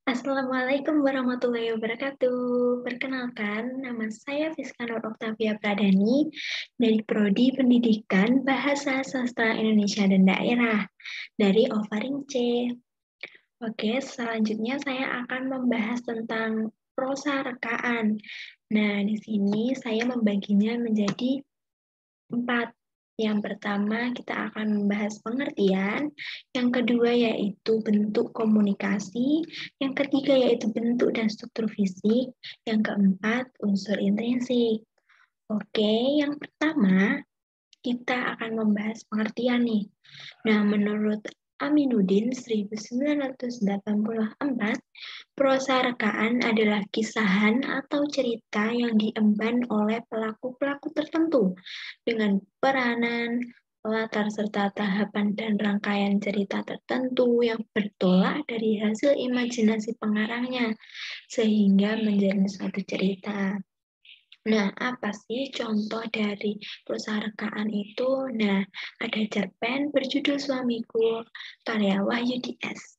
Assalamualaikum warahmatullahi wabarakatuh. Perkenalkan, nama saya Fiska Nur Oktavia Pradani dari Prodi Pendidikan Bahasa Sastra Indonesia dan Daerah dari Ovaring C. Oke, selanjutnya saya akan membahas tentang prosa rekaan. Nah, di sini saya membaginya menjadi 4. Yang pertama, kita akan membahas pengertian. Yang kedua, yaitu bentuk komunikasi. Yang ketiga, yaitu bentuk dan struktur fisik. Yang keempat, unsur intrinsik. Oke, yang pertama, kita akan membahas pengertian nih. Nah, menurut Aminuddin 1984, prosa rekaan adalah kisahan atau cerita yang diemban oleh pelaku-pelaku tertentu dengan peranan, latar serta tahapan dan rangkaian cerita tertentu yang bertolak dari hasil imajinasi pengarangnya sehingga menjadi suatu cerita. Nah, apa sih contoh dari prosa rekaan itu? Nah, ada cerpen berjudul Suamiku, karya Wahyu DS.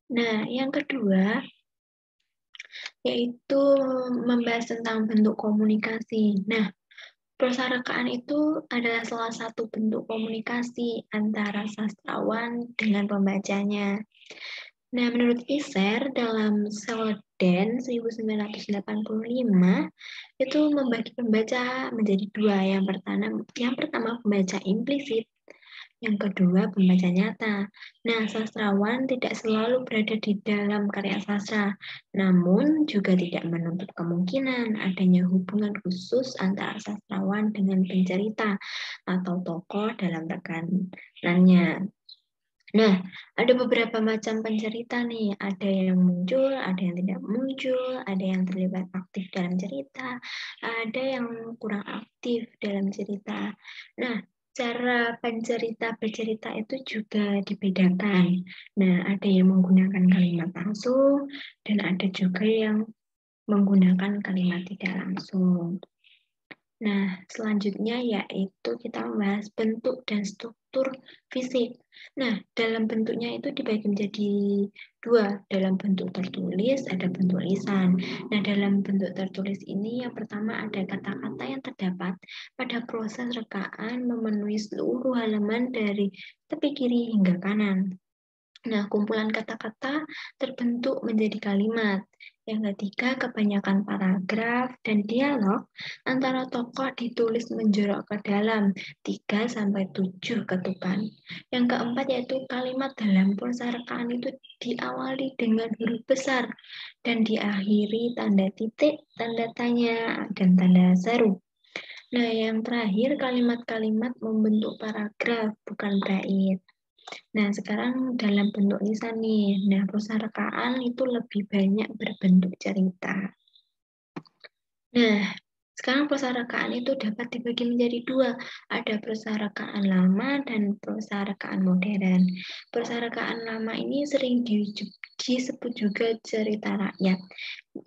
Nah, yang kedua, yaitu membahas tentang bentuk komunikasi. Nah, prosa rekaan itu adalah salah satu bentuk komunikasi antara sastrawan dengan pembacanya. Nah, menurut Iser dalam Selden 1985 itu membagi pembaca menjadi dua. Yang pertama pembaca implisit, yang kedua pembaca nyata. Nah, sastrawan tidak selalu berada di dalam karya sastra, namun juga tidak menutup kemungkinan adanya hubungan khusus antara sastrawan dengan pencerita atau tokoh dalam rekanannya. Nah, ada beberapa macam pencerita nih. Ada yang muncul, ada yang tidak muncul, ada yang terlibat aktif dalam cerita, ada yang kurang aktif dalam cerita. Nah, cara pencerita bercerita itu juga dibedakan. Nah, ada yang menggunakan kalimat langsung, dan ada juga yang menggunakan kalimat tidak langsung. Nah, selanjutnya yaitu kita membahas bentuk dan struktur fisik. Nah, dalam bentuknya itu dibagi menjadi dua. Dalam bentuk tertulis, ada bentuk lisan. Nah, dalam bentuk tertulis ini yang pertama ada kata-kata yang terdapat pada proses rekaan memenuhi seluruh halaman dari tepi kiri hingga kanan. Nah, kumpulan kata-kata terbentuk menjadi kalimat. Yang ketiga, kebanyakan paragraf dan dialog antara tokoh ditulis menjorok ke dalam 3-7 ketukan. Yang keempat yaitu kalimat dalam prosa rekaan itu diawali dengan huruf besar dan diakhiri tanda titik, tanda tanya, dan tanda seru. Nah, yang terakhir kalimat-kalimat membentuk paragraf, bukan bait. Nah, sekarang dalam bentuk lisan nih. Nah, prosa rekaan itu lebih banyak berbentuk cerita. Nah, sekarang prosa rekaan itu dapat dibagi menjadi dua. Ada prosa rekaan lama dan prosa rekaan modern. Prosa rekaan lama ini sering disebut juga cerita rakyat.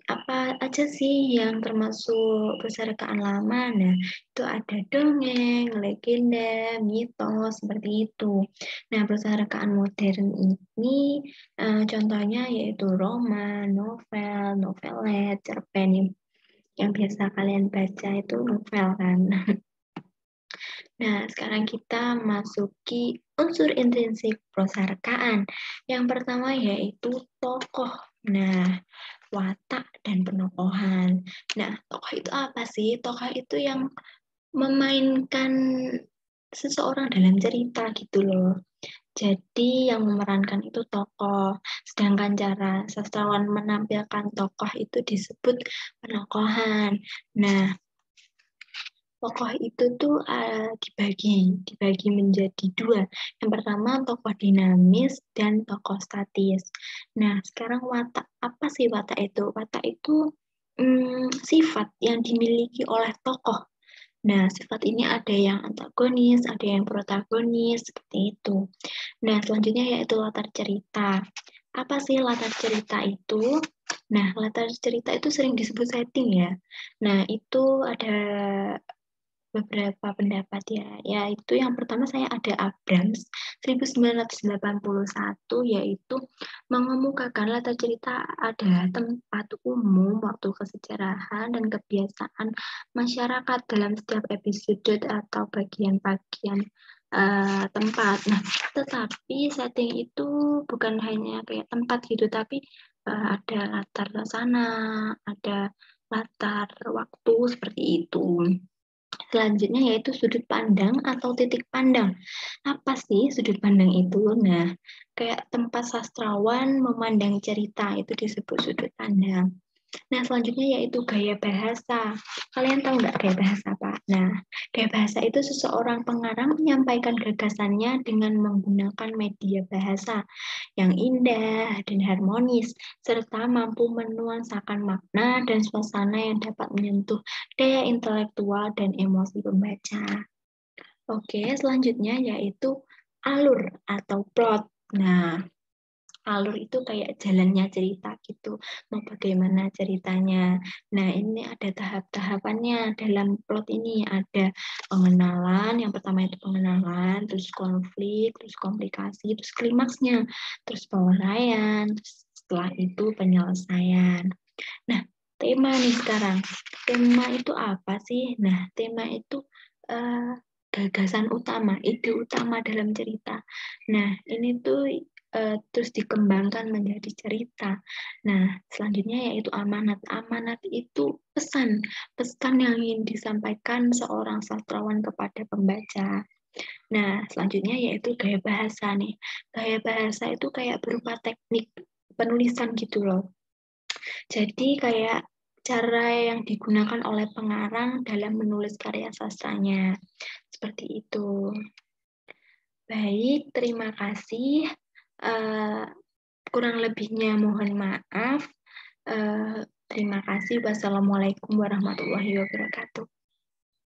Apa aja sih yang termasuk prosa rekaan lama? Nah, itu ada dongeng, legenda, mitos, seperti itu. Nah, prosa rekaan modern ini contohnya yaitu roman, novel, novelet, cerpen yang biasa kalian baca itu novel kan. Nah, sekarang kita masuki unsur intrinsik prosa rekaan. Yang pertama yaitu tokoh. Nah, watak dan penokohan. Nah, tokoh itu apa sih? Tokoh itu yang memainkan seseorang dalam cerita gitu loh. Jadi yang memerankan itu tokoh, sedangkan cara sastrawan menampilkan tokoh itu disebut penokohan. Nah, tokoh itu tuh dibagi menjadi dua. Yang pertama tokoh dinamis dan tokoh statis. Nah, sekarang watak apa sih watak itu? Watak itu sifat yang dimiliki oleh tokoh. Nah, sifat ini ada yang antagonis, ada yang protagonis, seperti itu. Nah, selanjutnya yaitu latar cerita. Apa sih latar cerita itu? Nah, latar cerita itu sering disebut setting ya. Nah, itu ada beberapa pendapat ya. Yaitu yang pertama saya ada Abrams 1981, yaitu mengemukakan latar cerita adalah tempat umum, waktu kesejarahan dan kebiasaan masyarakat dalam setiap episode atau bagian-bagian tempat. Nah, tetapi setting itu bukan hanya kayak tempat gitu, tapi ada latar sana, ada latar waktu seperti itu. Selanjutnya yaitu sudut pandang atau titik pandang. Apa sih sudut pandang itu? Nah, kayak tempat sastrawan memandang cerita itu disebut sudut pandang. Nah, selanjutnya yaitu gaya bahasa. Kalian tahu nggak gaya bahasa, Pak? Nah, gaya bahasa itu seseorang pengarang menyampaikan gagasannya dengan menggunakan media bahasa yang indah dan harmonis, serta mampu menuansakan makna dan suasana yang dapat menyentuh daya intelektual dan emosi pembaca. Oke, selanjutnya yaitu alur atau plot. Nah, alur itu kayak jalannya cerita gitu, mau bagaimana ceritanya. Nah, ini ada tahap-tahapannya dalam plot ini. Ada pengenalan, yang pertama itu pengenalan, terus konflik, terus komplikasi, terus klimaksnya, terus penguraian, terus setelah itu penyelesaian. Nah, tema nih sekarang. Tema itu apa sih? Nah, tema itu uh, gagasan utama, ide utama dalam cerita. Nah, ini tuh terus dikembangkan menjadi cerita. Nah, selanjutnya yaitu amanat. Amanat itu pesan, pesan yang ingin disampaikan seorang sastrawan kepada pembaca. Nah, selanjutnya yaitu gaya bahasa nih. Gaya bahasa itu kayak berupa teknik penulisan gitu loh. Jadi kayak cara yang digunakan oleh pengarang dalam menulis karya sastranya. Seperti itu. Baik, terima kasih. Uh, Kurang lebihnya mohon maaf. Terima kasih. Wassalamualaikum warahmatullahi wabarakatuh.